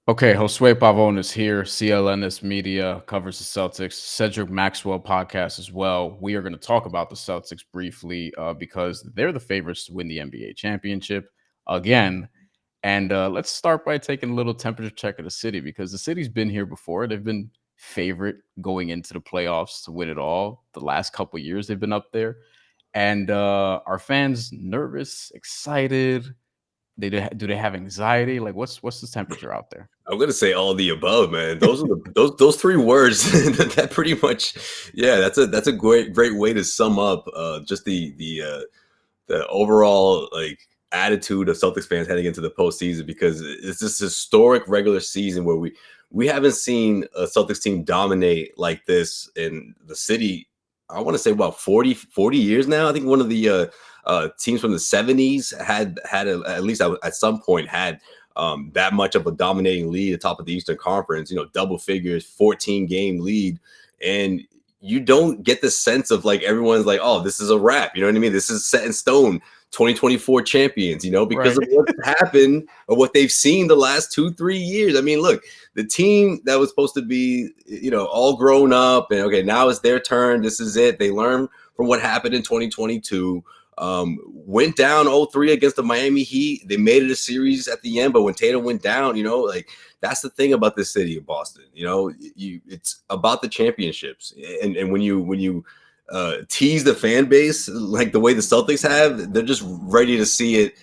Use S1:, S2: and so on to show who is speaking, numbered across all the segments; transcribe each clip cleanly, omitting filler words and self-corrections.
S1: Okay, Josue Pavon is here. CLNS Media covers the Celtics. Cedric Maxwell Podcast as well. We are going to talk about the Celtics briefly because they're the favorites to win the NBA championship again. And let's start by taking a little temperature check of the city because the city's been here before. They've been favorite going into the playoffs to win it all. The last couple of years they've been up there. And are fans nervous, excited? Do they have anxiety? Like what's the temperature out there?
S2: I'm gonna say all the above, man. Those are those three words that pretty much, yeah. That's a great way to sum up just the overall like attitude of Celtics fans heading into the postseason, because it's this historic regular season where we haven't seen a Celtics team dominate like this in the city. I want to say about 40 years now. I think one of the teams from the 70s had at least at some point had that much of a dominating lead atop of the Eastern Conference, double figures, 14-game lead. And you don't get the sense of like everyone's like, oh, this is a wrap. You know what I mean? This is set in stone, 2024 champions, because
S1: Right.
S2: of what happened or what they've seen the last 2-3 years. I mean, look, the team that was supposed to be, all grown up and okay, now it's their turn. This is it. They learned from what happened in 2022. Went down 0-3 against the Miami Heat. They made it a series at the end, but when Tatum went down, like that's the thing about this city of Boston. It's about the championships, and when you tease the fan base like the way the Celtics have, they're just ready to see it.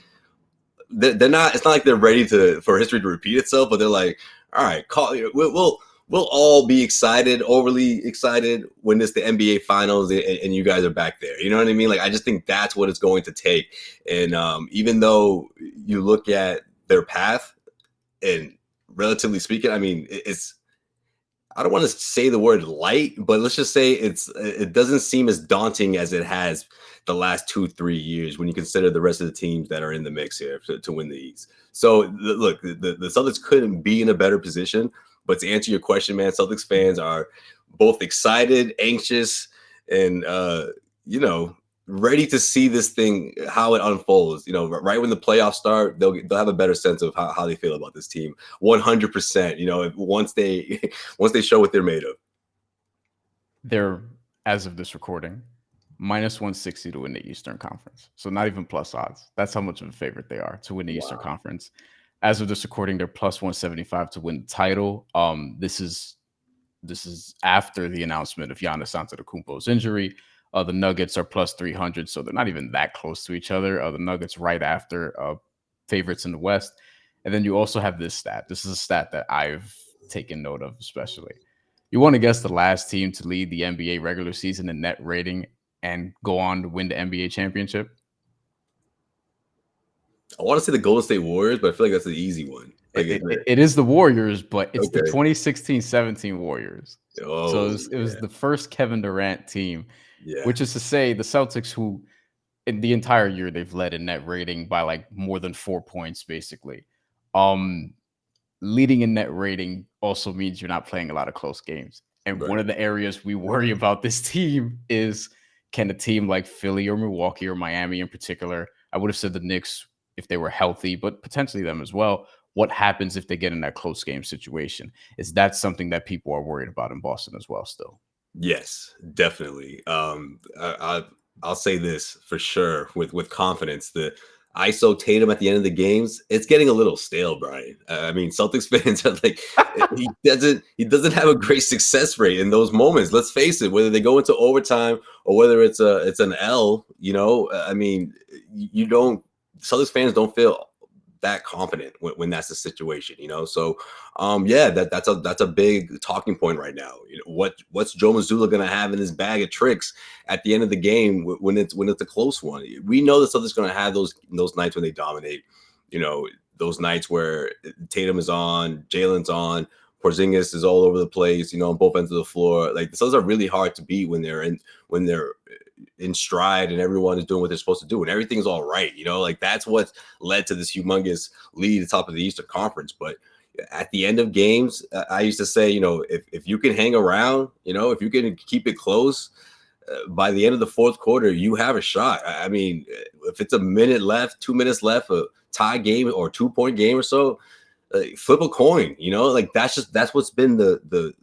S2: They're not. It's not like they're ready for history to repeat itself, but they're like, all right, we'll all be excited, overly excited when it's the NBA Finals and you guys are back there. You know what I mean? Like, I just think that's what it's going to take. And even though you look at their path, and relatively speaking, I mean, I don't want to say the word light, but let's just say it doesn't seem as daunting as it has the last 2-3 years when you consider the rest of the teams that are in the mix here to win the East. So look, the Celtics couldn't be in a better position. But to answer your question, man, Celtics fans are both excited, anxious, and ready to see this thing, how it unfolds. Right when the playoffs start, they'll have a better sense of how they feel about this team. 100%. Once they once they show what they're made of.
S1: They're, as of this recording, minus 160 to win the Eastern Conference. So not even plus odds. That's how much of a favorite they are to win the Eastern
S2: Wow.
S1: Conference. As of this recording, they're plus 175 to win the title. This is after the announcement of Giannis Antetokounmpo's injury. The Nuggets are plus 300, so they're not even that close to each other. The Nuggets right after favorites in the West. And then you also have this stat. This is a stat that I've taken note of, especially. You want to guess the last team to lead the NBA regular season in net rating and go on to win the NBA championship?
S2: I want to say the Golden State Warriors, but I feel like that's an easy one. Like,
S1: It is the Warriors, but it's the
S2: okay.
S1: 2016-17 Warriors. So
S2: Oh,
S1: it was
S2: yeah.
S1: the first Kevin Durant team,
S2: Yeah.
S1: which is to say the Celtics, who in the entire year they've led in net rating by like more than 4 points, basically. Um, Leading in net rating also means you're not playing a lot of close games. And one
S2: Right.
S1: of the areas we worry about this team is, can a team like Philly or Milwaukee or Miami in particular, I would have said the Knicks if they were healthy, but potentially them as well. What happens if they get in that close game situation? Is that something that people are worried about in Boston as well still?
S2: Yes, definitely. I'll say this for sure with confidence. The ISO Tatum at the end of the games, it's getting a little stale, Brian. I mean, Celtics fans are like, he doesn't have a great success rate in those moments. Let's face it, whether they go into overtime or whether it's an L. I mean, you don't Celtics fans don't feel that confident when that's the situation. So yeah, that's a big talking point right now. What's Joe Mazzulla gonna have in his bag of tricks at the end of the game when it's a close one? We know that Celtics gonna have those nights when they dominate. Those nights where Tatum is on, Jalen's on, Porzingis is all over the place, on both ends of the floor. Like, the Celtics are really hard to beat when they're in stride and everyone is doing what they're supposed to do and everything's all right. Like, that's what led to this humongous lead at the top of the Eastern Conference. But at the end of games, I used to say, if you can hang around, if you can keep it close, by the end of the fourth quarter, you have a shot. I mean, if it's a minute left, 2 minutes left, a tie game or 2-point game or so, flip a coin, like that's what's been the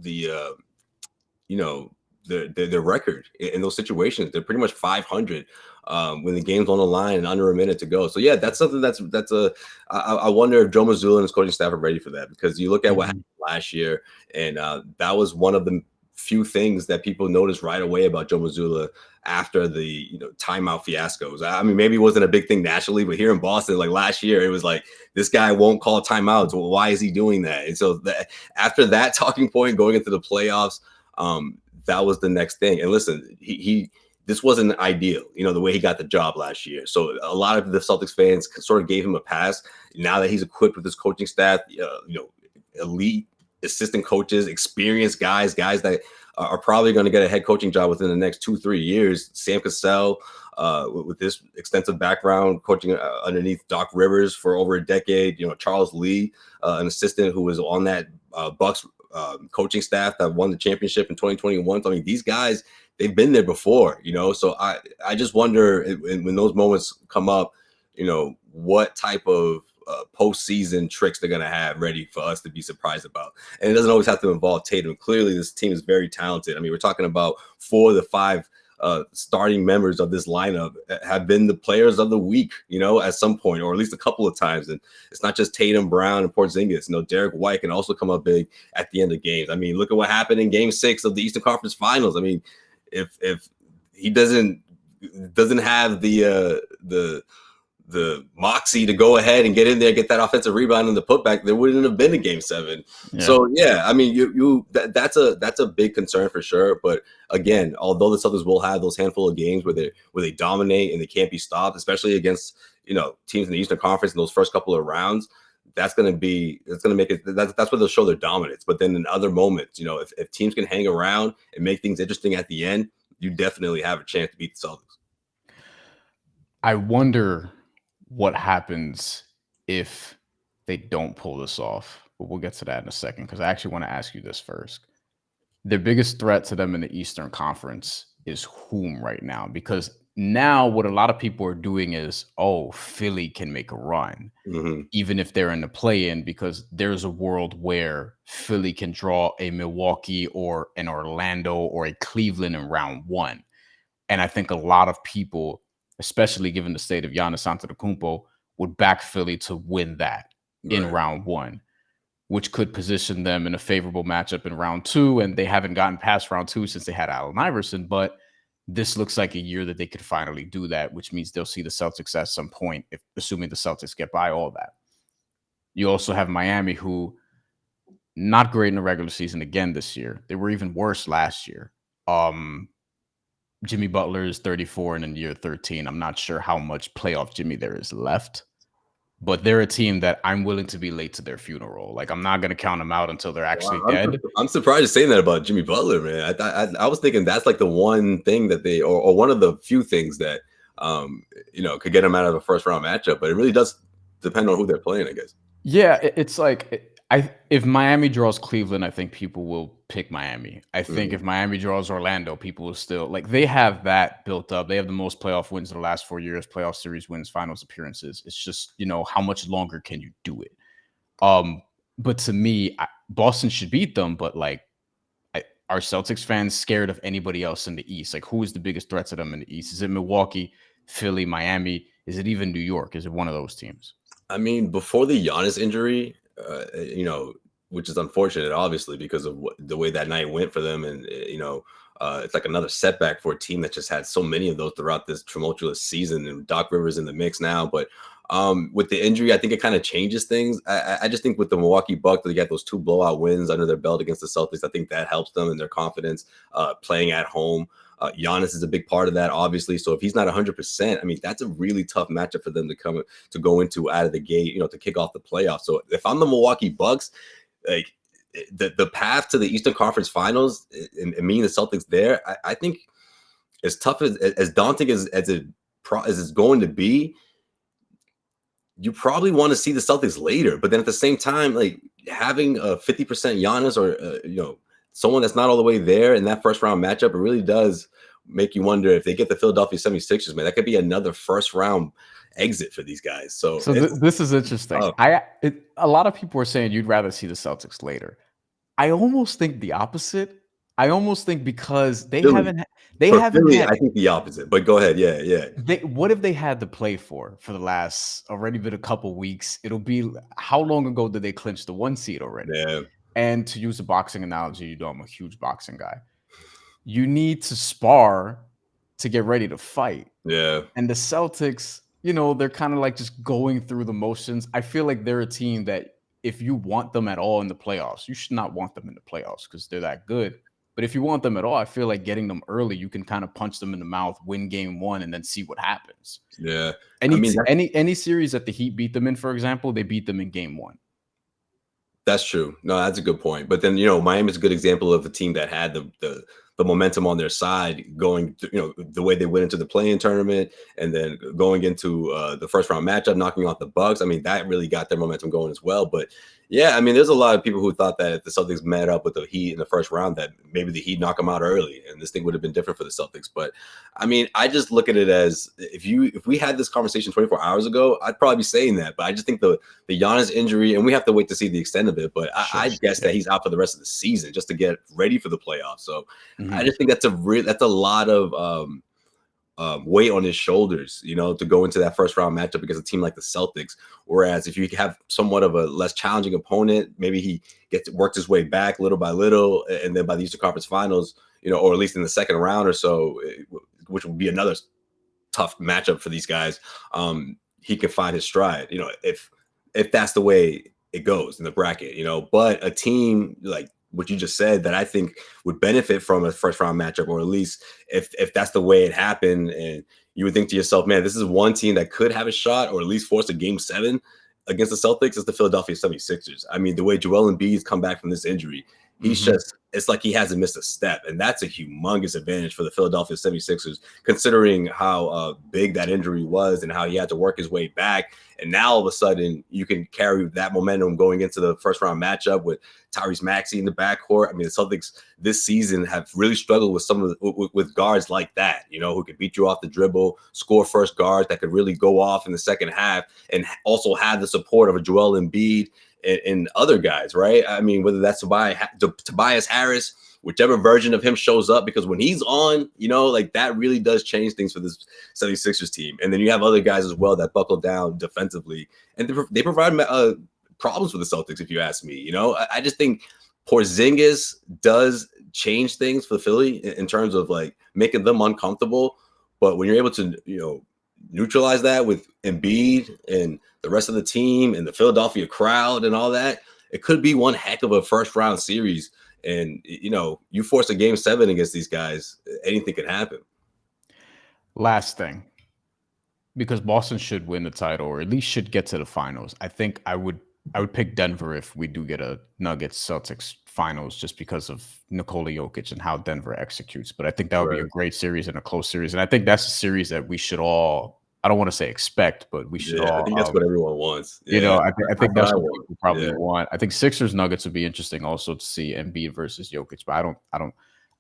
S2: you know, their record in those situations. They're pretty much 500 when the game's on the line and under a minute to go. So yeah, that's something I wonder if Joe Mazzulla and his coaching staff are ready for that, because you look at what happened last year, and that was one of the few things that people noticed right away about Joe Mazzulla after the timeout fiascos. I mean, maybe it wasn't a big thing nationally, but here in Boston, like last year, it was like, this guy won't call timeouts. Well, why is he doing that? And so after that talking point going into the playoffs, that was the next thing. And listen, this wasn't ideal, the way he got the job last year. So a lot of the Celtics fans sort of gave him a pass. Now that he's equipped with his coaching staff, elite assistant coaches, experienced guys that are probably going to get a head coaching job within the next 2-3 years. Sam Cassell, with this extensive background coaching underneath Doc Rivers for over a decade. Charles Lee, an assistant who was on that Bucks coaching staff that won the championship in 2021. So, I mean, these guys, they've been there before, So I just wonder when those moments come up, what type of postseason tricks they're going to have ready for us to be surprised about. And it doesn't always have to involve Tatum. Clearly, this team is very talented. I mean, we're talking about 4 of the 5 starting members of this lineup have been the players of the week, at some point, or at least a couple of times. And it's not just Tatum, Brown, and Porzingis. Derek White can also come up big at the end of games. I mean, look at what happened in Game 6 of the Eastern Conference Finals. I mean, if he doesn't have the moxie to go ahead and get in there, get that offensive rebound and the putback, there wouldn't have been a Game 7. Yeah. So yeah, I mean, that's a big concern for sure. But again, although the Celtics will have those handful of games where they dominate and they can't be stopped, especially against teams in the Eastern Conference in those first couple of rounds, that's going to make it. That's where they'll show their dominance. But then in other moments, if teams can hang around and make things interesting at the end, you definitely have a chance to beat the Celtics.
S1: I wonder what happens if they don't pull this off. But we'll get to that in a second, because I actually want to ask you this first. Their biggest threat to them in the Eastern Conference is whom right now? Because now what a lot of people are doing is, Philly can make a run, even if they're in the play-in, because there's a world where Philly can draw a Milwaukee or an Orlando or a Cleveland in round 1. And I think a lot of people, especially given the state of Giannis Antetokounmpo, would back Philly to win that in round 1, which could position them in a favorable matchup in round 2. And they haven't gotten past round 2 since they had Allen Iverson, but this looks like a year that they could finally do that, which means they'll see the Celtics at some point, assuming the Celtics get by all that. You also have Miami, who not great in the regular season again this year. They were even worse last year. Jimmy Butler is 34 and in year 13. I'm not sure how much playoff Jimmy there is left, but they're a team that I'm willing to be late to their funeral. Like, I'm not going to count them out until they're actually dead.
S2: I'm surprised you're saying that about Jimmy Butler, man. I was thinking that's like the one thing that they, or one of the few things that, could get them out of a first round matchup, but it really does depend on who they're playing, I guess.
S1: Yeah, it's like, if Miami draws Cleveland, I think people will pick Miami. I think if Miami draws Orlando, people will still, like, they have that built up. They have the most playoff wins in the last 4 years, playoff series wins, finals appearances. It's just, how much longer can you do it? But to me, Boston should beat them. But like, are Celtics fans scared of anybody else in the East? Like, who is the biggest threat to them in the East? Is it Milwaukee, Philly, Miami? Is it even New York? Is it one of those teams?
S2: I mean, before the Giannis injury, which is unfortunate, obviously, because of the way that night went for them. And, it's like another setback for a team that just had so many of those throughout this tumultuous season, and Doc Rivers in the mix now. But with the injury, I think it kind of changes things. I just think with the Milwaukee Bucks, they got those 2 blowout wins under their belt against the Celtics. I think that helps them in their confidence playing at home. Giannis is a big part of that, obviously. So if he's not 100%, I mean, that's a really tough matchup for them to go into out of the gate, to kick off the playoffs. So if I'm the Milwaukee Bucks, like, the path to the Eastern Conference Finals and me and the Celtics there, I think as tough as daunting as it's going to be, you probably want to see the Celtics later. But then at the same time, like, having a 50% Giannis or someone that's not all the way there in that first round matchup, it really does make you wonder if they get the Philadelphia 76ers, man. That could be another first round exit for these guys. So
S1: So this is interesting.
S2: tough.
S1: A lot of people are saying you'd rather see the Celtics later. I almost think the opposite. I almost think because
S2: Philly.
S1: they
S2: For
S1: haven't
S2: Philly,
S1: had
S2: I think the opposite. But go ahead. Yeah, yeah.
S1: what have they had to play for the last already been a couple weeks? It'll be how long ago did they clinch the 1 seed already?
S2: Yeah.
S1: And to use a boxing analogy, you know I'm a huge boxing guy. You need to spar to get ready to fight.
S2: Yeah.
S1: And the Celtics, they're kind of like just going through the motions. I feel like they're a team that if you want them at all in the playoffs, you should not want them in the playoffs because they're that good. But if you want them at all, I feel like getting them early, you can kind of punch them in the mouth, win game 1, and then see what happens.
S2: Yeah. I
S1: Any
S2: mean,
S1: any series that the Heat beat them in, for example, they beat them in game 1.
S2: that's true. No, that's a good point. But then, Miami's a good example of a team that had the momentum on their side going, the way they went into the play-in tournament and then going into the first round matchup, knocking off the Bucks. I mean, that really got their momentum going as well. But yeah, I mean, there's a lot of people who thought that if the Celtics met up with the Heat in the first round, that maybe the Heat knock them out early and this thing would have been different for the Celtics. But I mean, I just look at it as if we had this conversation 24 hours ago, I'd probably be saying that. But I just think the Giannis injury, and we have to wait to see the extent of it, but I guess that he's out for the rest of the season just to get ready for the playoffs. So I just think that's a lot of weight on his shoulders, to go into that first round matchup against a team like the Celtics. Whereas if you have somewhat of a less challenging opponent, maybe he worked his way back little by little, and then by the Eastern Conference Finals, or at least in the second round or so, which would be another tough matchup for these guys, he can find his stride. If that's the way it goes in the bracket, but a team like what you just said that I think would benefit from a first round matchup, or at least if that's the way it happened, and you would think to yourself, man, this is one team that could have a shot or at least force a game 7 against the Celtics, is the Philadelphia 76ers. I mean, the way Joel Embiid's come back from this injury, he's it's like he hasn't missed a step. And that's a humongous advantage for the Philadelphia 76ers, considering how big that injury was and how he had to work his way back. And now all of a sudden you can carry that momentum going into the first round matchup with Tyrese Maxey in the backcourt. I mean, the Celtics this season have really struggled with with guards like that, who can beat you off the dribble, score first guards that could really go off in the second half, and also have the support of a Joel Embiid and other guys, right? I mean, whether that's Tobias Harris, whichever version of him shows up, because when he's on, like that really does change things for this 76ers team. And then you have other guys as well that buckle down defensively, and they provide problems for the Celtics, if you ask me. I just think Porzingis does change things for Philly in terms of like making them uncomfortable. But when you're able to, neutralize that with Embiid and the rest of the team and the Philadelphia crowd and all that, it could be one heck of a first round series. And, you force a game 7 against these guys, anything can happen.
S1: Last thing, because Boston should win the title or at least should get to the finals. I think I would pick Denver if we do get a Nuggets Celtics finals, just because of Nikola Jokic and how Denver executes. But I think that would be a great series and a close series. And I think that's a series that we should all, I don't want to say expect, but we should all.
S2: I think that's what everyone wants.
S1: I think that's what people probably want. I think Sixers Nuggets would be interesting also to see Embiid versus Jokic, but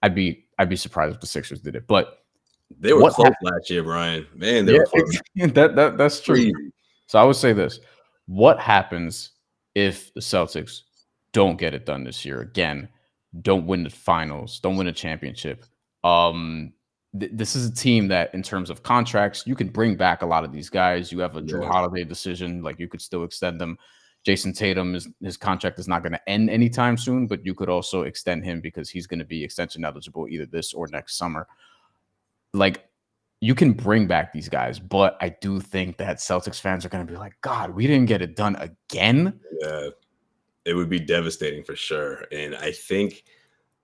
S1: I'd be surprised if the Sixers did it. But
S2: they were close last year, Brian. Man, they were close.
S1: That's true. Crazy. So I would say this: what happens if the Celtics don't get it done this year? Again, don't win the finals, don't win a championship. This is a team that, in terms of contracts, you can bring back a lot of these guys. You have a Drew Holiday decision, like you could still extend them. Jason Tatum, his contract is not going to end anytime soon, but you could also extend him because he's going to be extension eligible either this or next summer. Like, you can bring back these guys, but I do think that Celtics fans are going to be like, God, we didn't get it done again.
S2: Yeah, it would be devastating for sure. And I think,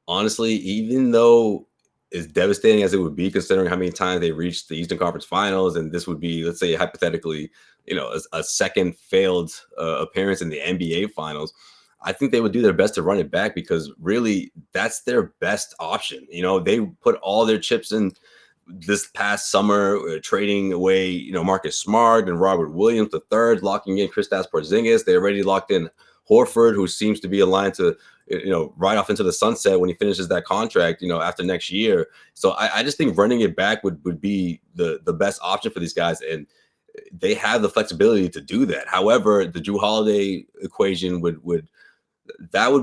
S2: honestly, even though as devastating as it would be, considering how many times they reached the Eastern Conference Finals, and this would be, let's say, hypothetically, a second failed appearance in the NBA Finals, I think they would do their best to run it back, because really that's their best option. They put all their chips in this past summer, trading away, Marcus Smart and Robert Williams III, locking in Kristaps Porzingis. They already locked in Horford, who seems to be aligned to, right off into the sunset when he finishes that contract, after next year. So I just think running it back would be the best option for these guys. And they have the flexibility to do that. However, the Jrue Holiday equation would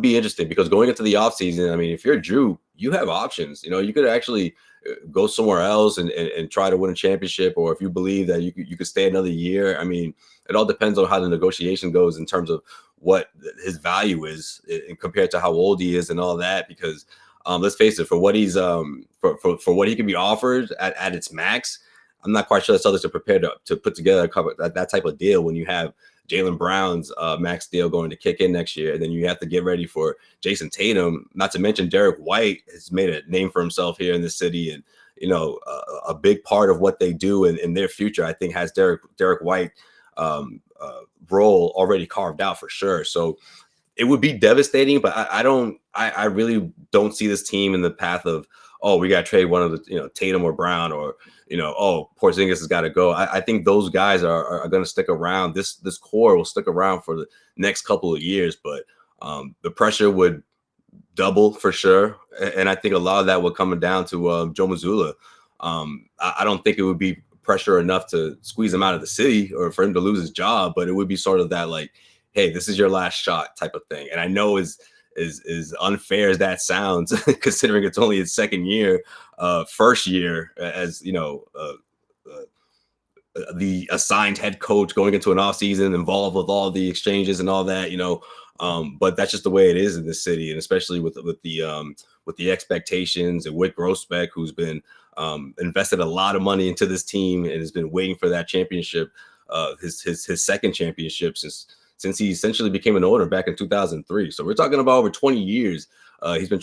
S2: be interesting, because going into the offseason, I mean, if you're Jrue, you have options. You could actually go somewhere else and try to win a championship, or if you believe that you could stay another year. I mean, it all depends on how the negotiation goes in terms of what his value is compared to how old he is and all that. Because let's face it, for what he's for what he can be offered at its max, I'm not quite sure the Celtics are prepared to put together that type of deal when you have Jaylen Brown's max deal going to kick in next year. And then you have to get ready for Jason Tatum, not to mention Derek White has made a name for himself here in the city. And, a big part of what they do in their future, I think, has Derek White role already carved out for sure. So it would be devastating, but I really don't see this team in the path of, oh, we got to trade one of the, Tatum or Brown, or, oh, Porzingis has got to go. I think those guys are going to stick around. This core will stick around for the next couple of years, but the pressure would double for sure. And I think a lot of that would come down to Joe Mazzulla. I don't think it would be pressure enough to squeeze him out of the city or for him to lose his job, but it would be sort of that, like, hey, this is your last shot type of thing. And I know as unfair as that sounds, considering it's only his second year, first year as the assigned head coach going into an offseason involved with all the exchanges and all that, but that's just the way it is in this city, and especially with the expectations, and with Grossbeck, who's been invested a lot of money into this team and has been waiting for that championship, his second championship since he essentially became an owner back in 2003. So we're talking about over 20 years. He's been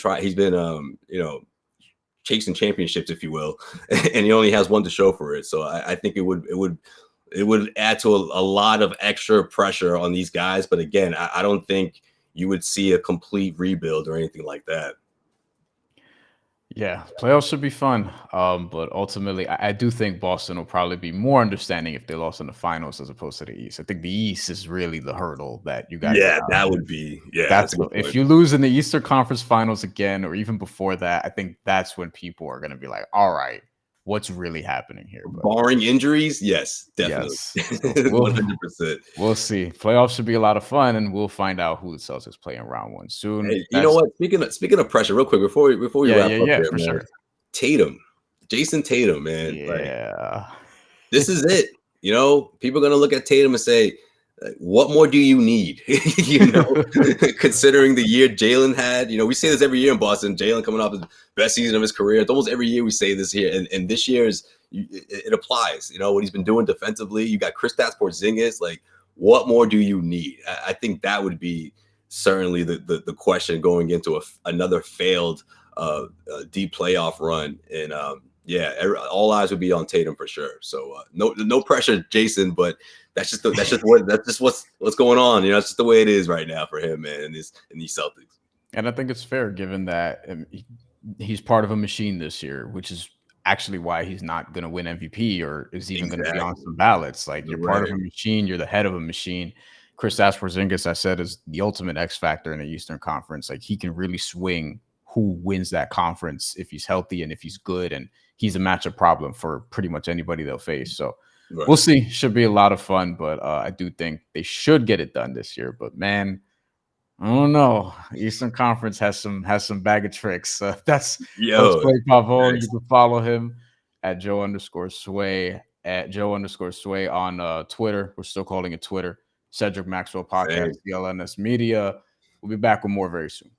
S2: chasing championships, if you will, and he only has one to show for it. So I think it would add to a lot of extra pressure on these guys. But again, I don't think you would see a complete rebuild or anything like that.
S1: Yeah, playoffs should be fun. But ultimately, I do think Boston will probably be more understanding if they lost in the finals as opposed to the East. I think the East is really the hurdle that you got.
S2: Yeah, that would be. Yeah,
S1: that's if you lose in the Eastern Conference Finals again, or even before that, I think that's when people are going to be like, "All right, what's really happening here?"
S2: But barring injuries, yes, definitely,
S1: yes.
S2: 100%.
S1: We'll see. Playoffs should be a lot of fun, and we'll find out who the Celtics play in round one soon.
S2: Hey, you know what? Speaking of pressure, real quick before we wrap up here,
S1: for
S2: man,
S1: sure.
S2: Jason Tatum, man.
S1: Yeah,
S2: like, this is it. People are gonna look at Tatum and say, what more do you need? Considering the year Jalen had. We say this every year in Boston. Jalen coming off his best season of his career. It's almost every year we say this here, and this year it applies. What he's been doing defensively. You got Kristaps Porzingis. Like, what more do you need? I think that would be certainly the question going into another failed deep playoff run. And all eyes would be on Tatum for sure. So no pressure, Jason, but that's just what's going on. It's just the way it is right now for him, man, in these Celtics.
S1: And I think it's fair, given that he's part of a machine this year, which is actually why he's not going to win MVP or is even going to be on some ballots. Like, you're part of a machine, you're the head of a machine. Kristaps Porzingis, I said, is the ultimate X factor in the Eastern Conference. Like, he can really swing who wins that conference if he's healthy and if he's good, and he's a matchup problem for pretty much anybody they'll face. So we'll see. Should be a lot of fun, but I do think they should get it done this year. But man, I don't know. Eastern Conference has some bag of tricks. That's Play Pavon. Nice. You can follow him at Joe_Sway on Twitter. We're still calling it Twitter. Cedric Maxwell Podcast, CLNS Media. We'll be back with more very soon.